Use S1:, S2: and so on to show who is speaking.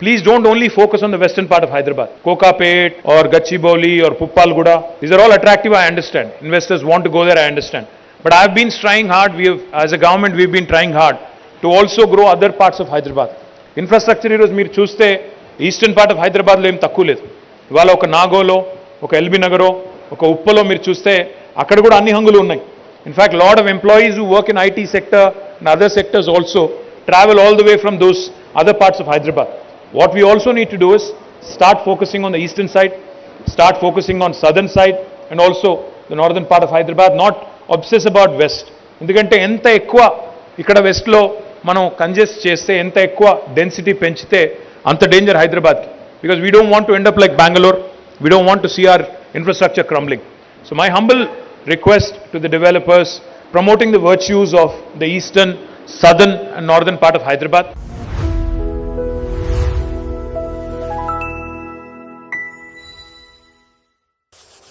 S1: please don't only focus on the western part of Hyderabad. Kokapet or Gachibowli or Puppalguda, these are all attractive, I understand. Investors want to go there, I understand. But I've been trying hard, as a government we've been trying hard to also grow other parts of Hyderabad. Infrastructure ఈరోజు మీరు చూస్తే eastern part of హైదరాబాద్లో ఏం తక్కువ లేదు. ఇవాళ ఒక నాగోలో, ఒక ఎల్బీ నగరో, ఒక ఉప్పలో మీరు చూస్తే అక్కడ కూడా అన్ని హంగులు ఉన్నాయి. In fact lot of employees who work in IT sector and other sectors also travel all the way from those other parts of Hyderabad. What we also need to do is start focusing on the eastern side, start focusing on southern side and also the northern part of Hyderabad, not obsess about west. ఎందుకంటే ఎంత ఎక్కువ ఇక్కడ వెస్ట్లో మనం congest చేస్తే, ఎంత ఎక్కువ density పెంచితే అంత డేంజర్ హైదరాబాద్కి. Because we don't want to end up like Bengaluru, we don't want to see our infrastructure crumbling. So my humble request to the developers promoting the virtues of the eastern, southern and northern part of Hyderabad.